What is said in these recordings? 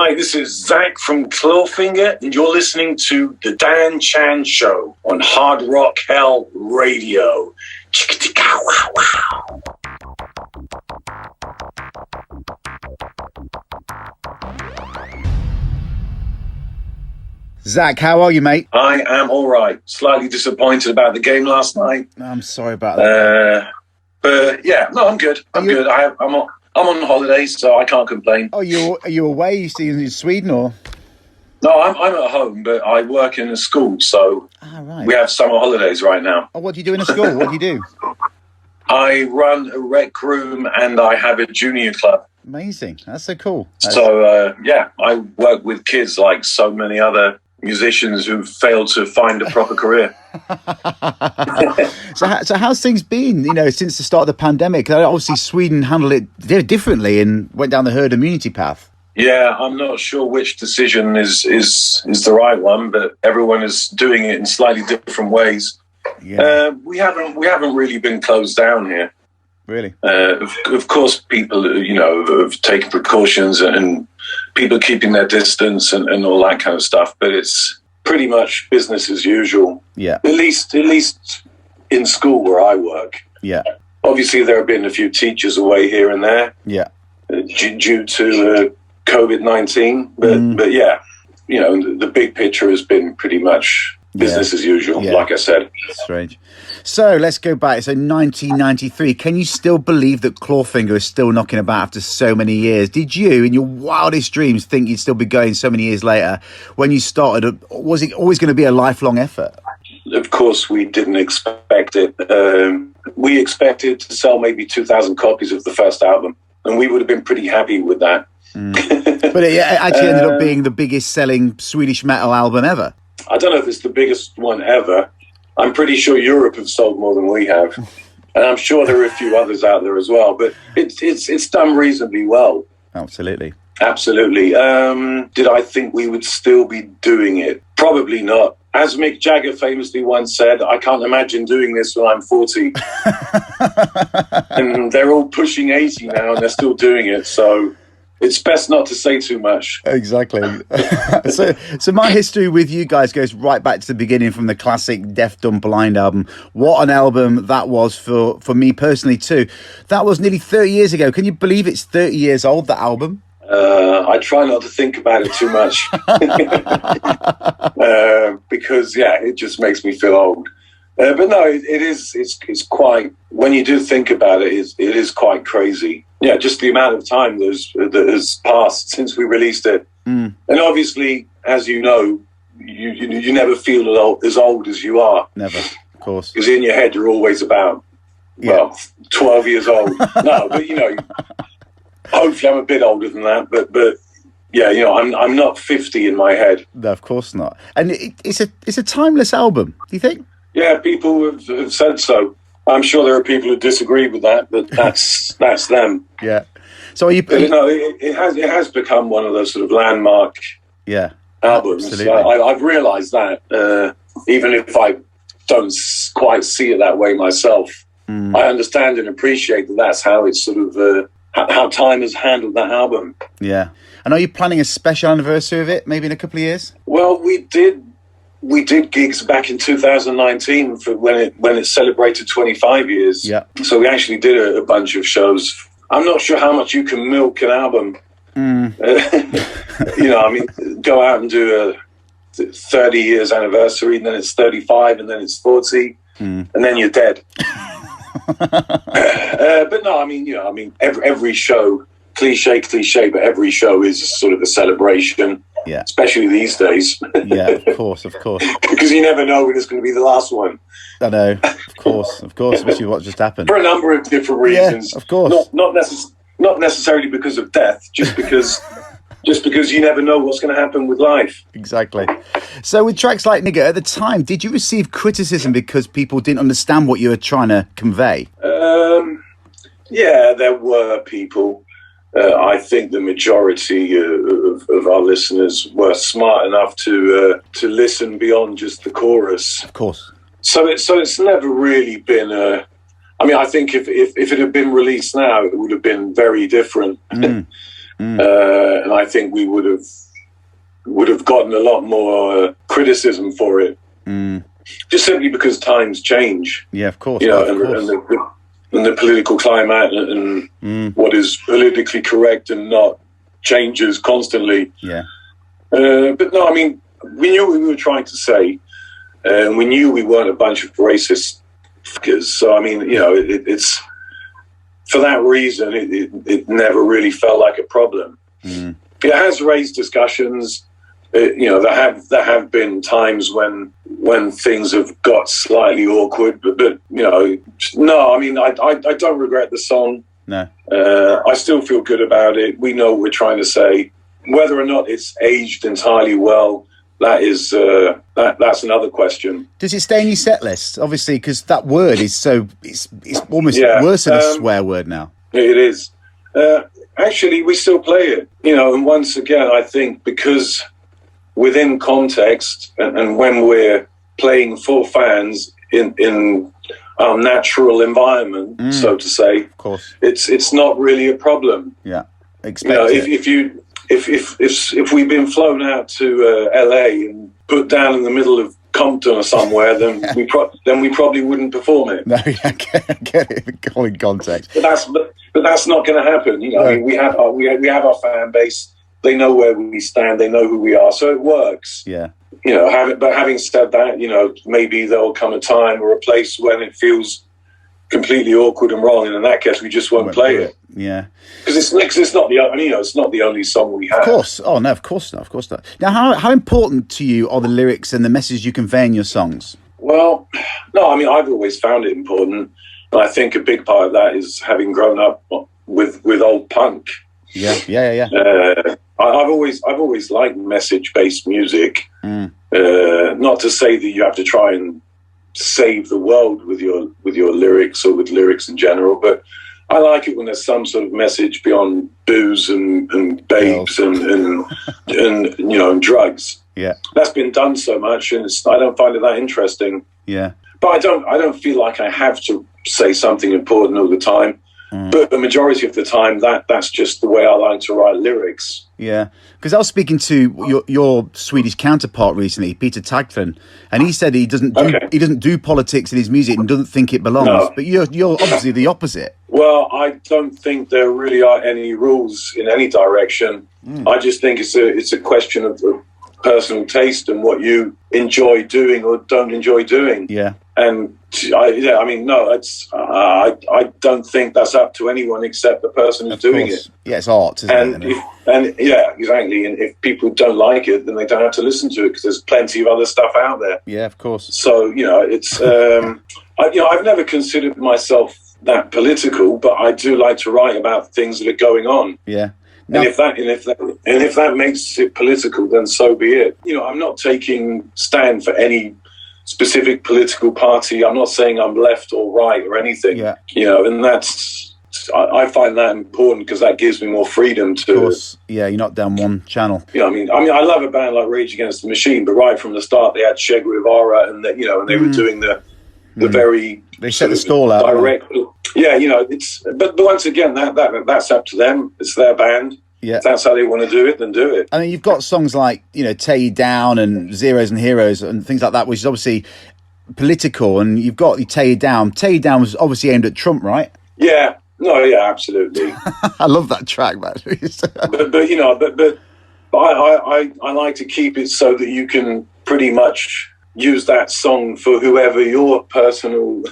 Hi, this is Zak from Clawfinger, and you're listening to The Dan Chan Show on Hard Rock Hell Radio. Wow. Zak, how are you, mate? I am all right. Slightly disappointed about the game last night. I'm sorry about that. But yeah, no, I'm good. I'm good. I'm on holidays, so I can't complain. Oh, are you away? You see in Sweden or? No, I'm at home, but I work in a school, so right. We have summer holidays right now. Oh, what do you do in a school? What do you do? I run a rec room and I have a junior club. Amazing. That's so cool. So, I work with kids like so many other musicians who've failed to find a proper career. So how's things been, since the start of the pandemic? Obviously, Sweden handled it very differently and went down the herd immunity path. Yeah, I'm not sure which decision is the right one, but everyone is doing it in slightly different ways. Yeah. We haven't really been closed down here. Really? Of course, people, have taken precautions and people keeping their distance and all that kind of stuff. But it's pretty much business as usual. Yeah. At least in school where I work. Yeah. Obviously, there have been a few teachers away here and there. Yeah. Due to COVID-19, but yeah, the big picture has been pretty much business as usual. Yeah. Like I said. Strange. So let's go back. So 1993. Can you still believe that Clawfinger is still knocking about after so many years? Did you, in your wildest dreams, think you'd still be going so many years later? When you started, was it always going to be a lifelong effort? Of course, we didn't expect it. We expected to sell maybe 2,000 copies of the first album, and we would have been pretty happy with that. But it actually ended up being the biggest selling Swedish metal album ever. I don't know if it's the biggest one ever. I'm pretty sure Europe have sold more than we have. And I'm sure there are a few others out there as well. But it's done reasonably well. Absolutely. Did I think we would still be doing it? Probably not. As Mick Jagger famously once said, I can't imagine doing this when I'm 40. And they're all pushing 80 now and they're still doing it. So it's best not to say too much. Exactly. So my history with you guys goes right back to the beginning from the classic Deaf, Dumb, Blind album. What an album that was for me personally too. That was nearly 30 years ago. Can you believe it's 30 years old, that album? I try not to think about it too much. Because, it just makes me feel old. But no, it's quite, when you do think about it, it is quite crazy. Yeah, just the amount of time that has passed since we released it. And obviously, as you know, you never feel as old as you are. Never, of course. Because in your head, you're always about, 12 years old. No, but, hopefully I'm a bit older than that. But yeah, I'm not 50 in my head. No, of course not. And it's a timeless album, do you think? Yeah, people have said so. I'm sure there are people who disagree with that, but that's them. Yeah. So it has become one of those sort of landmark albums. Absolutely. I've realised that, even if I don't quite see it that way myself, I understand and appreciate that that's how it's sort of how time has handled that album. Yeah. And are you planning a special anniversary of it, maybe in a couple of years? Well, we did gigs back in 2019 for when it celebrated 25 years. Yeah. So we actually did a bunch of shows. I'm not sure how much you can milk an album. Go out and do a 30 years anniversary, and then it's 35, and then it's 40, and then you're dead. But no, every show, cliche, but every show is sort of a celebration. Yeah. Especially these days. Yeah, of course. Because you never know when it's going to be the last one. I know, of course, especially what just happened. For a number of different reasons. Yeah, of course. Not necessarily because of death, just because you never know what's going to happen with life. Exactly. So with tracks like Nigger, at the time, did you receive criticism because people didn't understand what you were trying to convey? Yeah, there were people. I think the majority of our listeners were smart enough to listen beyond just the chorus. Of course. So it's never really been a... I think if it had been released now, it would have been very different. and I think we would have gotten a lot more criticism for it, just simply because times change. Yeah, of course. You know, and the political climate and what is politically correct and not changes constantly. Yeah. But no, I mean, we knew what we were trying to say, and we knew we weren't a bunch of racist fuckers. So, I mean, you know, it's for that reason, it never really felt like a problem. It has raised discussions. You know, there have been times when things have got slightly awkward, but you know, no, I mean, I don't regret the song. No. I still feel good about it. We know what we're trying to say. Whether or not it's aged entirely well, that is that's another question. Does it stay in your set list? Obviously, because that word is so it's almost worse than a swear word now. It is. Actually, we still play it. You know, and once again, I think because within context and when we're playing for fans in our natural environment, so to say, of course, it's not really a problem. Yeah, if we've been flown out to LA and put down in the middle of Compton or somewhere, then we probably wouldn't perform it. No, yeah, I get it. All in context, but that's not going to happen. You know, I mean, we have our fan base. They know where we stand. They know who we are. So it works. Yeah. You know, having said that, you know, maybe there'll come a time or a place when it feels completely awkward and wrong, and in that case, we just won't play it. Yeah. Because it's not the it's not the only song we have. Of course. Oh no, of course not. Of course not. Now, how important to you are the lyrics and the message you convey in your songs? Well, no, I mean, I've always found it important, and I think a big part of that is having grown up with old punk. Yeah. I've always liked message-based music. Not to say that you have to try and save the world with your lyrics or with lyrics in general, but I like it when there's some sort of message beyond booze and babes and you know, and drugs. Yeah, that's been done so much, and I don't find it that interesting. Yeah, but I don't feel like I have to say something important all the time. But the majority of the time, that's just the way I like to write lyrics. Yeah, because I was speaking to your Swedish counterpart recently, Peter Tagfin, and he said he doesn't do politics in his music and doesn't think it belongs. No. But you're obviously the opposite. Well, I don't think there really are any rules in any direction. I just think it's a question of personal taste and what you enjoy doing or don't enjoy doing. Yeah. And I don't think that's up to anyone except the person who's doing it. Yeah, it's art, isn't it? Yeah, exactly. And if people don't like it, then they don't have to listen to it because there's plenty of other stuff out there. Yeah, of course. So it's I've never considered myself that political, but I do like to write about things that are going on. Yeah. No. And if that makes it political, then so be it. You know, I'm not taking stand for any specific political party. I'm not saying I'm left or right or anything. Yeah. You know, and I find that important because that gives me more freedom to. Of course. Yeah, you're not down one channel. You know, I mean, I love a band like Rage Against the Machine, but right from the start, they had Che Guevara, and they were doing the very. They set the stall out. Direct. Yeah, you know, but once again, that's up to them. It's their band. Yeah. If that's how they want to do it, then do it. I mean, you've got songs like, you know, Tear You Down and Zeros and Heroes and things like that, which is obviously political. And you've got Tear You Down. Tear You Down was obviously aimed at Trump, right? Yeah. No, yeah, absolutely. I love that track, man. but you know, but I like to keep it so that you can pretty much use that song for whoever your personal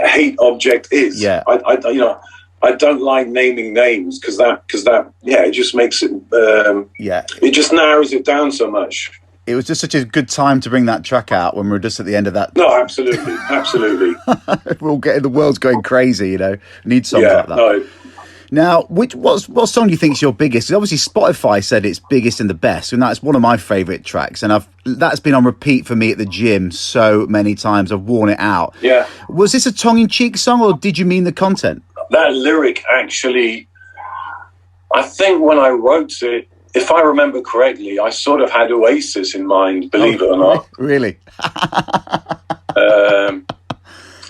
hate object is. Yeah. I don't like naming names because that it just makes it it just narrows it down so much. It was just such a good time to bring that track out when we were just at the end of that. No, absolutely. We're all the world's going crazy, you know. Need songs like that. No. Now, what song do you think is your biggest? Obviously, Spotify said it's biggest and the best, and that's one of my favourite tracks. And that's been on repeat for me at the gym so many times. I've worn it out. Yeah. Was this a tongue-in-cheek song, or did you mean the content? That lyric, actually, I think when I wrote it, if I remember correctly, I sort of had Oasis in mind, believe it or not. Really?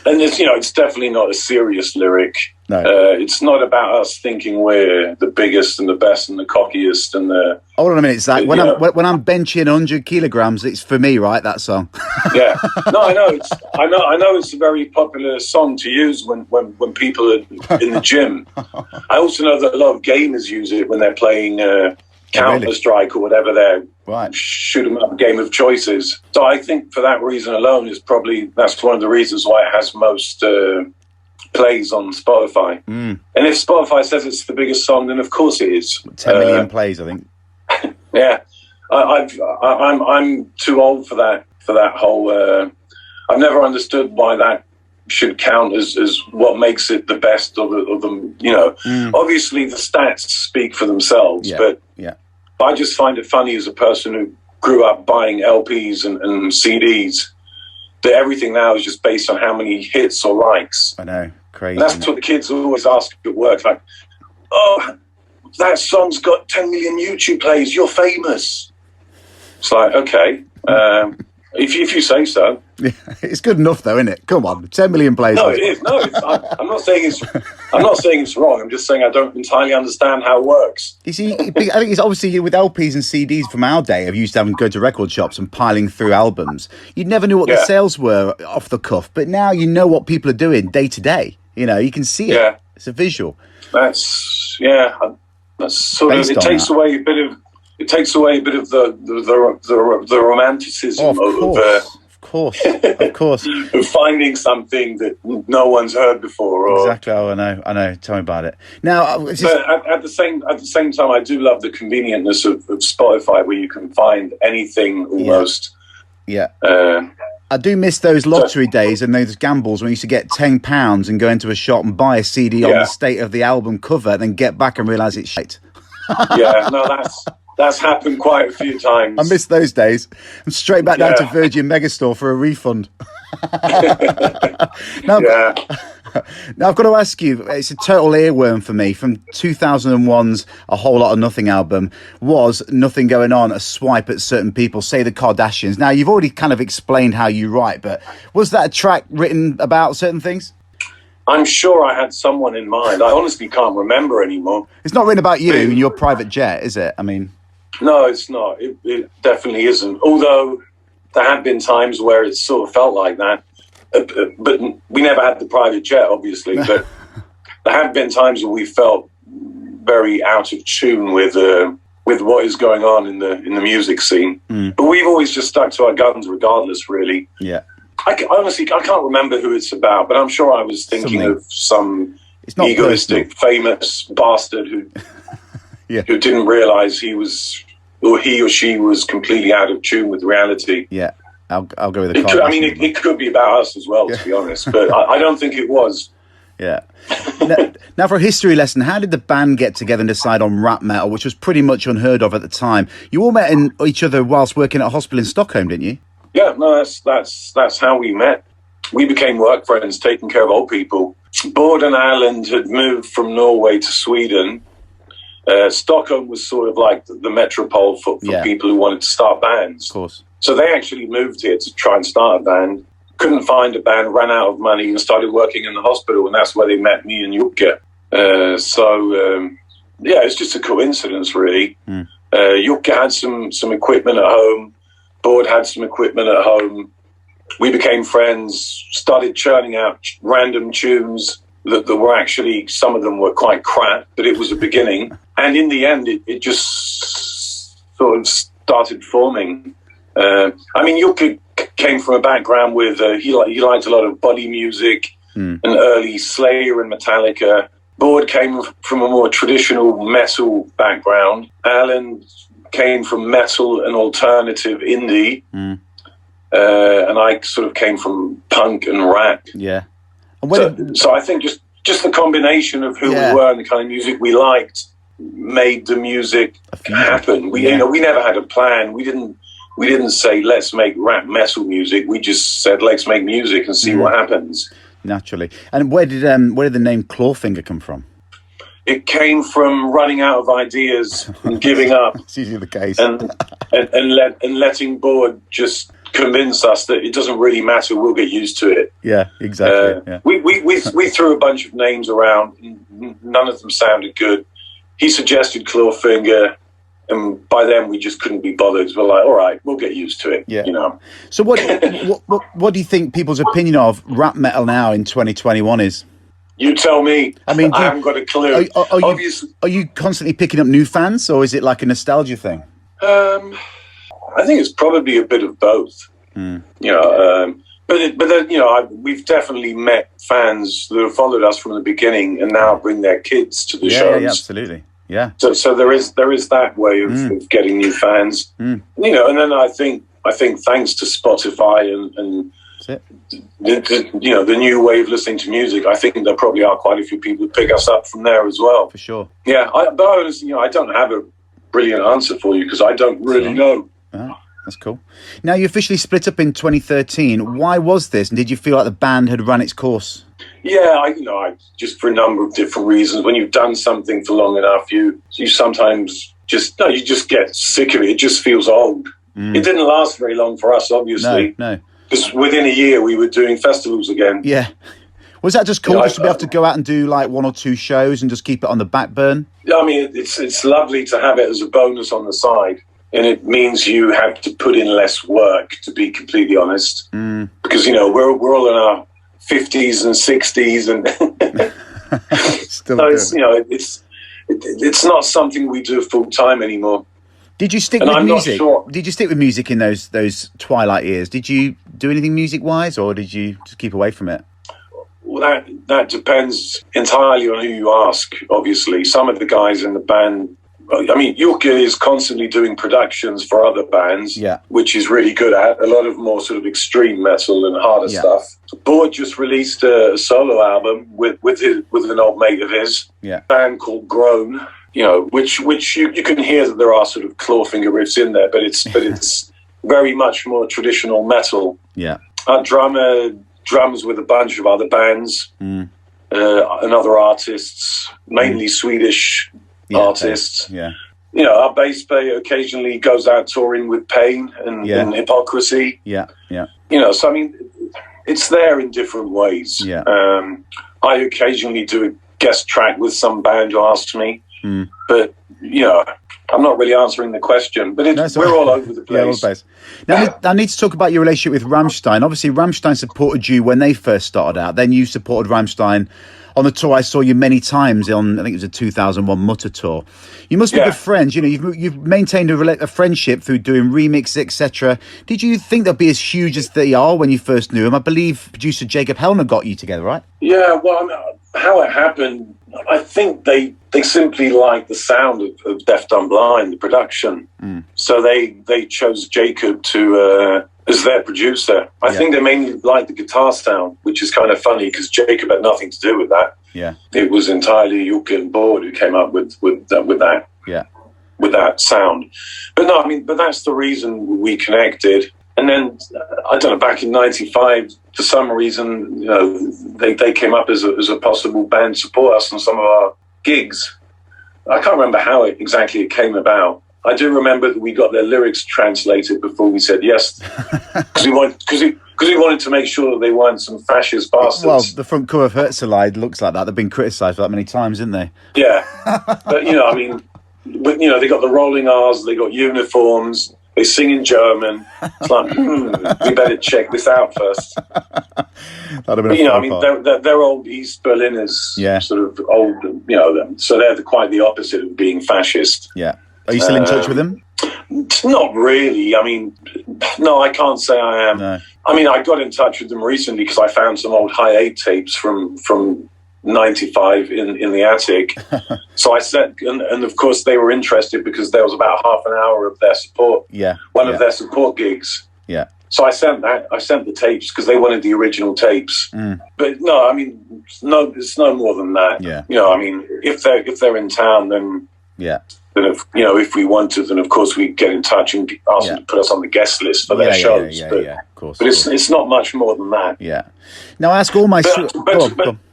And it's definitely not a serious lyric. No. It's not about us thinking we're the biggest and the best and the cockiest and the... Hold on a minute, Zach. When I'm benching 100 kilograms, it's for me, right? That song. Yeah. No, I know. I know it's a very popular song to use when people are in the gym. I also know that a lot of gamers use it when they're playing Counter-Strike or whatever their shoot 'em up game of choices. So I think for that reason alone that's one of the reasons why it has most plays on Spotify. And if Spotify says it's the biggest song, then of course it is. 10 million plays, I think. Yeah, I'm too old for that whole. I've never understood why that should count as what makes it the best of them. You know, obviously the stats speak for themselves, but I just find it funny as a person who grew up buying LPs and CDs that everything now is just based on how many hits or likes. I know, crazy. And that's what the kids always ask at work, like, "Oh, that song's got 10 million YouTube plays. You're famous." It's like, okay, if you say so. Yeah, it's good enough, though, isn't it? Come on, 10 million plays. No, it is. No, I'm not saying it's wrong. I'm just saying I don't entirely understand how it works. You see, I think it's obviously with LPs and CDs from our day of used to having to go to record shops and piling through albums. You never knew what the sales were off the cuff, but now you know what people are doing day to day. You know, you can see it. Yeah. It's a visual. That's sort of. It takes away a bit of the romanticism of course, of finding something that no one's heard before. Or, exactly. Oh, I know. Tell me about it. Now, but at the same time, I do love the convenientness of Spotify, where you can find anything almost. Yeah. I do miss those lottery days and those gambles when you used to get £10 and go into a shop and buy a CD on the state of the album cover, and then get back and realise it's shit. Yeah, no, that's happened quite a few times. I miss those days. I'm straight back down to Virgin Megastore for a refund. Now, I've got to ask you, it's a total earworm for me. From 2001's A Whole Lot of Nothing album, was Nothing Going On a swipe at certain people, say the Kardashians? Now, you've already kind of explained how you write, but was that a track written about certain things? I'm sure I had someone in mind. I honestly can't remember anymore. It's not written about you and your private jet, is it? I mean... No, it's not. It definitely isn't. Although there have been times where it sort of felt like that. But we never had the private jet, obviously. But there have been times where we felt very out of tune with what is going on in the music scene. But we've always just stuck to our guns, regardless. Really. Yeah. Honestly, I can't remember who it's about, but I'm sure I was thinking of some egoistic, famous bastard who didn't realise he or she was completely out of tune with reality. Yeah. I'll go with it could be about us as well, to be honest, but I don't think it was. Yeah. Now, for a history lesson, how did the band get together and decide on rap metal, which was pretty much unheard of at the time? You all met each other whilst working at a hospital in Stockholm, didn't you? Yeah, no, that's how we met. We became work friends, taking care of old people. Bård and Erland had moved from Norway to Sweden. Stockholm was sort of like the metropole for people who wanted to start bands. Of course. So they actually moved here to try and start a band. Couldn't find a band, ran out of money, and started working in the hospital, and that's where they met me and Jocke. It's just a coincidence, really. Jocke had some equipment at home. Bård had some equipment at home. We became friends, started churning out random tunes that were actually, some of them were quite crap, but it was a beginning. And in the end, it just sort of started forming. Jocke came from a background with, he liked a lot of body music and early Slayer and Metallica. Bård came from a more traditional metal background. Erland came from metal and alternative indie. And I sort of came from punk and rap. Yeah. So I think just the combination of who we were and the kind of music we liked made the music happen. We never had a plan. We didn't say let's make rap metal music. We just said let's make music and see what happens. Naturally. And where did the name Clawfinger come from? It came from running out of ideas and giving up. It's usually the case. And letting Bård just convince us that it doesn't really matter. We'll get used to it. Yeah, exactly. We threw a bunch of names around. None of them sounded good. He suggested Clawfinger, and by then we just couldn't be bothered. We're like, all right, we'll get used to it. Yeah. You know. So what do you think people's opinion of rap metal now in 2021 is? You tell me. I mean, I haven't got a clue. Are you constantly picking up new fans, or is it like a nostalgia thing? I think it's probably a bit of both. You know, but then, you know, we've definitely met fans that have followed us from the beginning and now bring their kids to the shows. Yeah, absolutely. Yeah. So there is that way of getting new fans. You know, and then I think thanks to Spotify and the new way of listening to music, I think there probably are quite a few people who pick us up from there as well. For sure. Yeah, but honestly, you know, I don't have a brilliant answer for you because I don't really know. Oh, that's cool. Now, you officially split up in 2013. Why was this? And did you feel like the band had run its course? Yeah, I just for a number of different reasons. When you've done something for long enough, you sometimes you just get sick of it. It just feels old. It didn't last very long for us, obviously. No. Because within a year, we were doing festivals again. Yeah. Was that just cool, just to be able to go out and do like 1 or 2 shows and just keep it on the back burn? I mean, it's lovely to have it as a bonus on the side. And it means you have to put in less work, to be completely honest. Because, you know, we're all in our 50s and 60s. And Still so it's, you know, it's not something we do full time anymore. Did you stick with music? Did you stick with music in those twilight years? Did you do anything music-wise, or did you just keep away from it? Well, that depends entirely on who you ask, obviously. Some of the guys in the band, I mean, Yuka is constantly doing productions for other bands, which he's really good at. A lot of more sort of extreme metal and harder stuff. Boyd just released a solo album with an old mate of his, a band called Groan, you know, which you can hear that there are sort of Clawfinger riffs in there, but it's very much more traditional metal. Yeah. Our drummer drums with a bunch of other bands and other artists, mainly Swedish artists. Yeah. You know, our bass player occasionally goes out touring with Pain and Hypocrisy. Yeah. You know, so I mean, it's there in different ways. Yeah. I occasionally do a guest track with some band who asks me, but you know, I'm not really answering the question, but we're all over the place. Now, I need to talk about your relationship with Rammstein. Obviously, Rammstein supported you when they first started out. Then you supported Rammstein on the tour. I saw you many times on, I think it was a 2001 Mutter tour. You must be good friends. You know, you've maintained a friendship through doing remixes, etc. Did you think they'd be as huge as they are when you first knew them? I believe producer Jacob Hellner got you together, right? Yeah, well, I mean, how it happened, I think they simply liked the sound of Deaf Dumb Blind, the production. So they chose Jacob to as their producer. I think they mainly liked the guitar sound, which is kind of funny because Jacob had nothing to do with that. Yeah, it was entirely Yuka and Boyd who came up with that. Yeah, with that sound. But no, I mean, but that's the reason we connected. And then I don't know, back in '95, for some reason, you know, they came up as a possible band to support us on some of our gigs. I can't remember how exactly it came about. I do remember that we got their lyrics translated before we said yes, because we wanted to make sure that they weren't some fascist bastards. Well, the front cover of Herzeleid looks like that. They've been criticised for that many times, haven't they? Yeah, but you know, I mean, you know, they got the rolling R's, they got uniforms. They sing in German. It's like, we better check this out first. That'd have been I mean, they're old East Berliners, sort of old, you know, so they're quite the opposite of being fascist. Yeah. Are you still in touch with them? Not really. I mean, no, I can't say I am. No. I mean, I got in touch with them recently because I found some old High 8 tapes from 95 in the attic. So I said, and of course they were interested because there was about half an hour of their support. Yeah. One of their support gigs. Yeah. So I sent the tapes because they wanted the original tapes. But no, I mean, it's no more than that. Yeah. You know, I mean, if they're in town, then then if we want to, then of course we get in touch and ask them to put us on the guest list for their shows. Of course. But it's not much more than that. Yeah. Now I ask all my.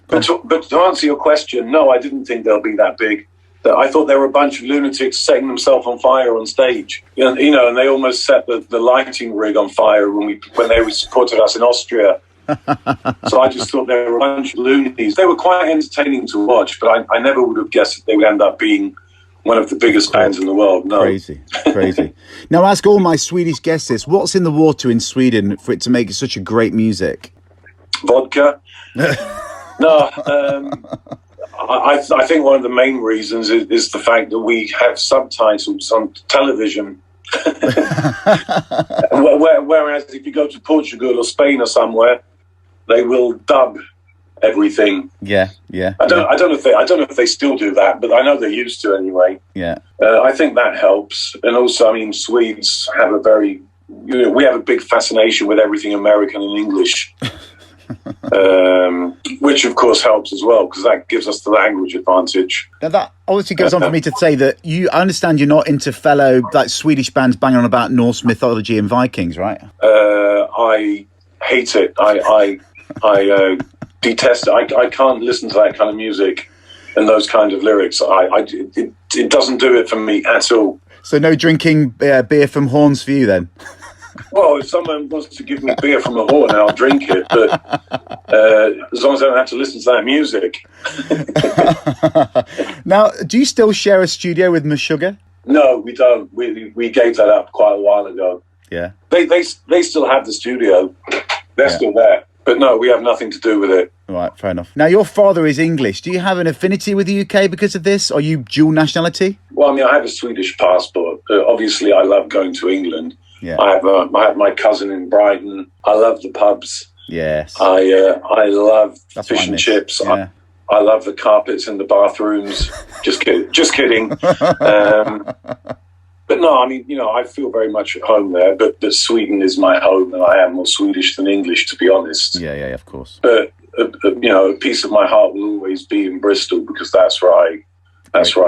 But to answer your question, no, I didn't think they'll be that big. I thought they were a bunch of lunatics setting themselves on fire on stage. And they almost set the lighting rig on fire when they supported us in Austria. So I just thought they were a bunch of loonies. They were quite entertaining to watch, but I never would have guessed that they would end up being one of the biggest bands in the world. No. Crazy. Now, I ask all my Swedish guests this: what's in the water in Sweden for it to make such a great music? Vodka. No, I think one of the main reasons is the fact that we have subtitles on television. Whereas if you go to Portugal or Spain or somewhere, they will dub everything. Yeah. I don't know if they still do that, but I know they used to anyway. Yeah. I think that helps, and also, I mean, Swedes have we have a big fascination with everything American and English. Which of course helps as well, because that gives us the language advantage. Now that obviously goes on for me to say that I understand you're not into fellow like Swedish bands banging on about Norse mythology and Vikings, right? I hate it. I detest it. I can't listen to that kind of music and those kind of lyrics. It doesn't do it for me at all. So no drinking beer from horns for you then? Well, if someone wants to give me beer from a horn, I'll drink it. But as long as I don't have to listen to that music. Now, do you still share a studio with Meshuggah? No, we don't. We gave that up quite a while ago. Yeah. They still have the studio. They're still there. But no, we have nothing to do with it. Right, fair enough. Now, your father is English. Do you have an affinity with the UK because of this? Are you dual nationality? Well, I mean, I have a Swedish passport. Obviously, I love going to England. Yeah. I have my cousin in Brighton. I love the pubs. Yes. I love fish and chips. Yeah. I love the carpets in the bathrooms. Just kidding. But no, I mean, I feel very much at home there. But Sweden is my home, and I am more Swedish than English, to be honest. Yeah, of course. But a piece of my heart will always be in Bristol, because that's where I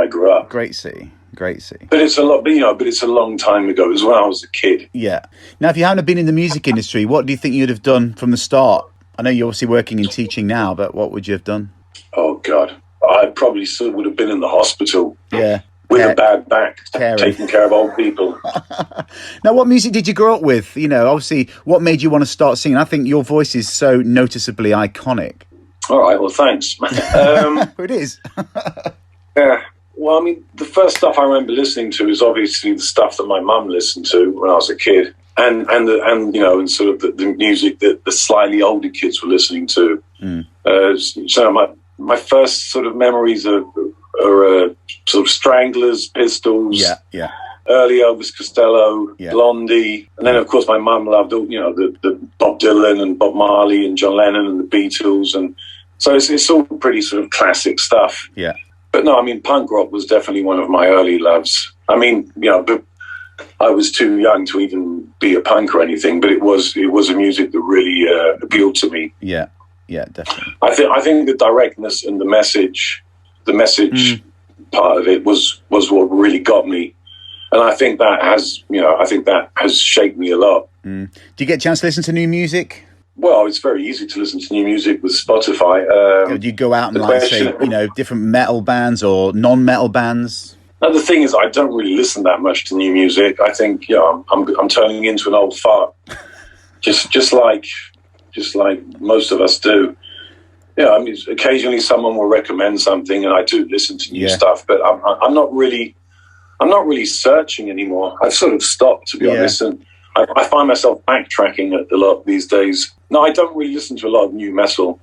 grew up. Great city. But it's a lot. But it's a long time ago. It was when I was a kid. Yeah. Now, if you hadn't been in the music industry, what do you think you'd have done from the start? I know you're obviously working in teaching now, but what would you have done? Oh God, I probably still would have been in the hospital. Yeah. With a bad back, taking care of old people. Now, what music did you grow up with? Obviously, what made you want to start singing? I think your voice is so noticeably iconic. All right, well, thanks. It is. Yeah. Well, I mean, the first stuff I remember listening to is obviously the stuff that my mum listened to when I was a kid, and sort of the music that the slightly older kids were listening to. So my first sort of memories are sort of Stranglers, Pistols, early Elvis Costello, Blondie, and then of course my mum loved all the Bob Dylan and Bob Marley and John Lennon and the Beatles, and so it's all pretty sort of classic stuff. Yeah. But no, I mean, punk rock was definitely one of my early loves. I mean, but I was too young to even be a punk or anything, but it was a music that really appealed to me. Yeah, definitely. I think the directness and the message part of it was what really got me, and I think that has shaped me a lot. Do you get a chance to listen to new music? Well, it's very easy to listen to new music with Spotify. Do you go out and say different metal bands or non-metal bands? Now, the thing is, I don't really listen that much to new music. I think I'm turning into an old fart, just like most of us do. I mean, occasionally someone will recommend something, and I do listen to new stuff. But I'm not really searching anymore. I've sort of stopped, to be honest, and I find myself backtracking a lot these days. No, I don't really listen to a lot of new metal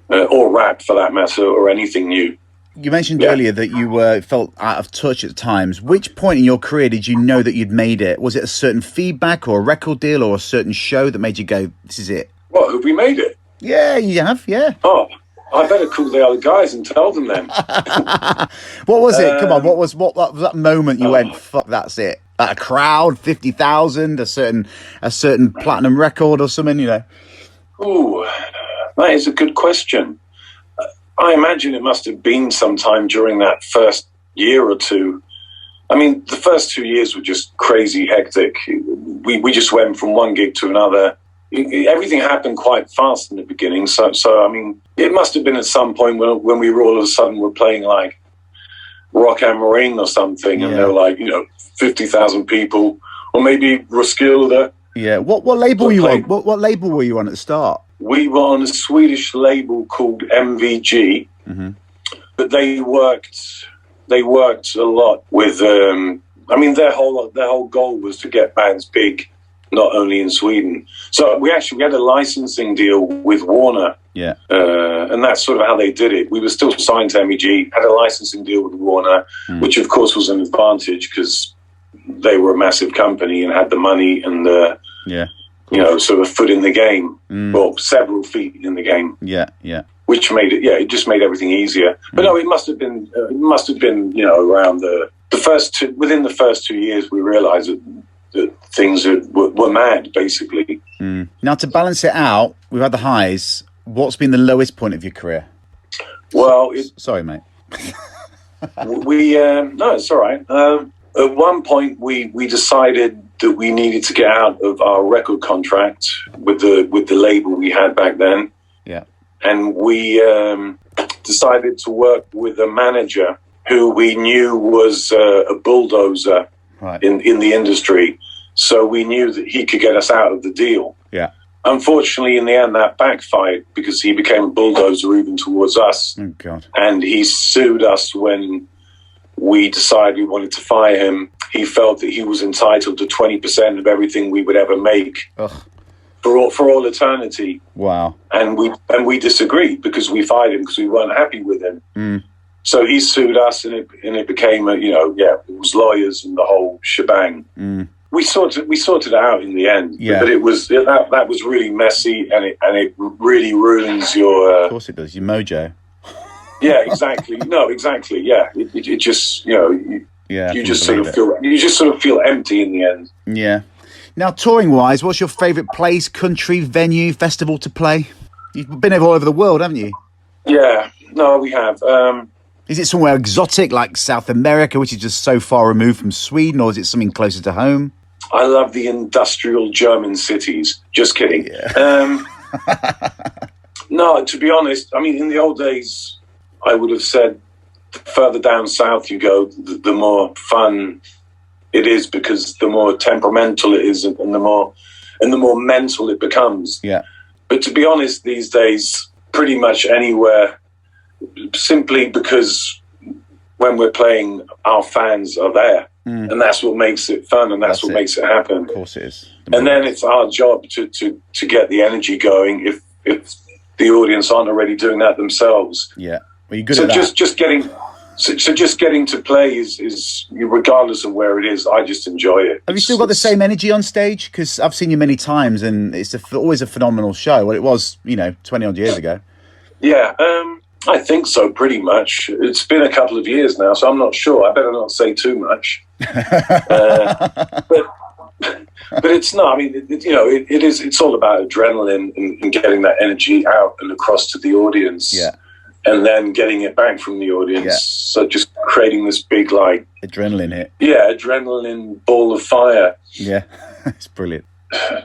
or rap, for that matter, or anything new. You mentioned earlier that you felt out of touch at times. Which point in your career did you know that you'd made it? Was it a certain feedback or a record deal or a certain show that made you go, this is it? What, have we made it? Yeah, you have, yeah. Oh, I better call the other guys and tell them then. What was it? Come on, what was that moment you went, fuck, that's it? Like a crowd, 50,000, a certain platinum record or something, Ooh, that is a good question. I imagine it must have been sometime during that first year or two. I mean, the first 2 years were just crazy hectic. We just went from one gig to another. Everything happened quite fast in the beginning. So I mean, it must have been at some point when we were all of a sudden were playing like Rock am Ring or something, and they're like, 50,000 people, or maybe Roskilde. Yeah. What label were you on? What label were you on at the start? We were on a Swedish label called MVG, but they worked a lot with. Their whole goal was to get bands big, not only in Sweden. So we had a licensing deal with Warner. Yeah. And that's sort of how they did it. We were still signed to MEG, had a licensing deal with Warner, which of course was an advantage because they were a massive company and had the money and the, sort of foot in the game. Well, several feet in the game. Yeah, yeah. Which made it, it just made everything easier. But no, it must have been, around within the first 2 years, we realized that things were mad, basically. Now, to balance it out, we've had the highs. What's been the lowest point of your career? Well, sorry, mate. No, it's all right. At one point, we decided that we needed to get out of our record contract with the label we had back then. Yeah. And we decided to work with a manager who we knew was a bulldozer in the industry. So we knew that he could get us out of the deal. Yeah. Unfortunately, in the end, that backfired because he became a bulldozer even towards us. Oh, God. And he sued us when we decided we wanted to fire him. He felt that he was entitled to 20% of everything we would ever make for all eternity. Wow. And we disagreed because we fired him because we weren't happy with him. So he sued us, and it became it was lawyers and the whole shebang. We sorted it out in the end, but it was that was really messy, and it really ruins your. Of course, it does your mojo. Yeah, exactly. No, exactly. Yeah, it just you just sort of feel empty in the end. Yeah. Now, touring wise, what's your favourite place, country, venue, festival to play? You've been all over the world, haven't you? Yeah. No, we have. Is it somewhere exotic like South America, which is just so far removed from Sweden, or is it something closer to home? I love the industrial German cities. Just kidding. Yeah. No, to be honest, in the old days, I would have said the further down south you go, the more fun it is, because the more temperamental it is, and the more mental it becomes. Yeah. But to be honest, these days, pretty much anywhere, simply because when we're playing, our fans are there. And that's what makes it fun, and that's what makes it happen. Of course it is. And then it's our job to get the energy going if the audience aren't already doing that themselves. Yeah. Well, you're good at that. Just getting to play is regardless of where it is, I just enjoy it. Have you still got the same energy on stage? Because I've seen you many times, and it's always a phenomenal show. Well, it was, 20 odd years ago. Yeah. I think so, pretty much. It's been a couple of years now, so I'm not sure. I better not say too much. But it's not. It's all about adrenaline and getting that energy out and across to the audience. Yeah. And then getting it back from the audience. Yeah. So just creating this big, adrenaline hit. Yeah, adrenaline ball of fire. Yeah, it's brilliant.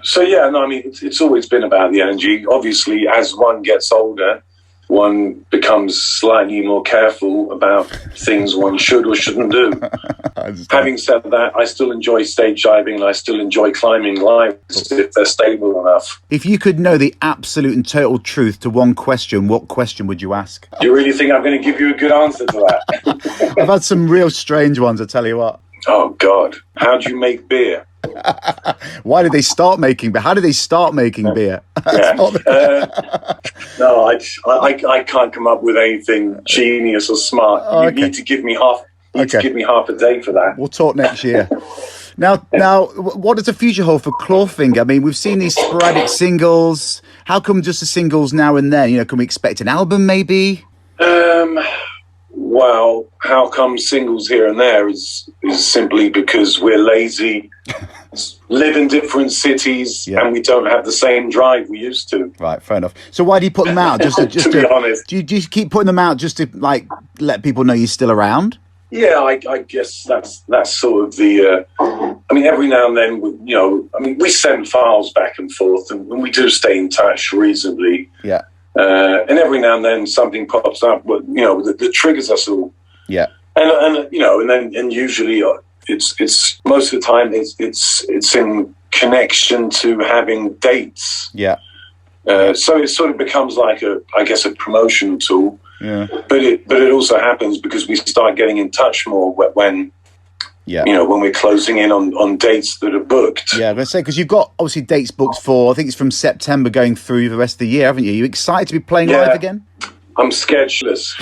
So, it's always been about the energy. Obviously, as one gets older, one becomes slightly more careful about things one should or shouldn't do. Having said that, I still enjoy stage diving, and I still enjoy climbing lights if they're stable enough. If you could know the absolute and total truth to one question, what question would you ask? Do you really think I'm going to give you a good answer to that? I've had some real strange ones, I tell you what. Oh, God. How do you make beer? Why did they start making beer? How did they start making beer? No, I can't come up with anything genius or smart. You need to give me half. Give me half a day for that. We'll talk next year. Now, what does the future hold for Clawfinger? We've seen these sporadic singles. How come just the singles now and then? Can we expect an album maybe? Well, how come singles here and there is simply because we're lazy, live in different cities, and we don't have the same drive we used to. Right, fair enough. So why do you put them out? Just to be honest. Do you keep putting them out just to let people know you're still around? Yeah, I guess that's sort of the. Every now and then, we send files back and forth, and we do stay in touch reasonably. Yeah. And every now and then something pops up, that triggers us all. Yeah. and you know, and usually it's most of the time it's in connection to having dates. Yeah. So it sort of becomes like a promotional tool. Yeah. But it also happens because we start getting in touch more when you know, when we're closing in on dates that are booked. Yeah, I'm going to say, because you've got obviously dates booked for, I think it's from September going through the rest of the year, haven't you? Are you excited to be playing live again? I'm scared shitless.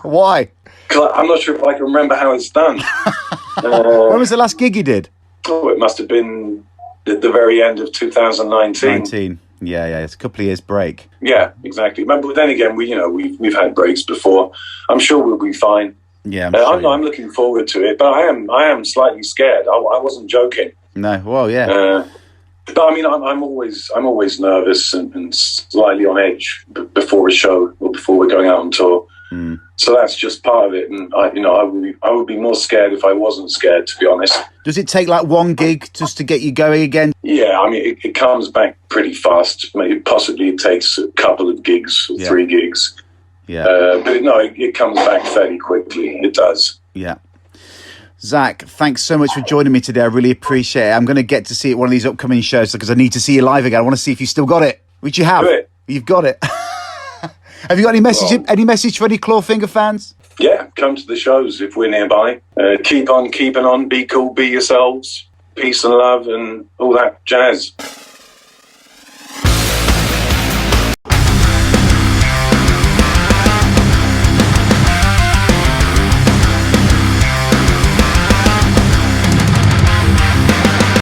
Why? 'Cause I'm not sure if I can remember how it's done. When was the last gig you did? Oh, it must have been at the very end of 2019. Yeah, it's a couple of years break. Yeah, exactly. But then again, we've had breaks before. I'm sure we'll be fine. Yeah, I'm looking forward to it, but I am slightly scared. I wasn't joking. No, well, yeah. But I mean, I'm always nervous and slightly on edge before a show or before we're going out on tour. Mm. So that's just part of it. And I would be more scared if I wasn't scared, to be honest. Does it take like one gig just to get you going again? Yeah, I mean, it comes back pretty fast. Maybe possibly it takes a couple of gigs or 3 gigs. Yeah. But it comes back fairly quickly. It does. Yeah. Zak, thanks so much for joining me today. I really appreciate it. I'm going to get to see it one of these upcoming shows because I need to see you live again. I want to see if you still got it, which you have. Do it. You've got it. Have you got any message? Any message for any Clawfinger fans? Yeah, come to the shows if we're nearby. Keep on keeping on. Be cool. Be yourselves. Peace and love and all that jazz.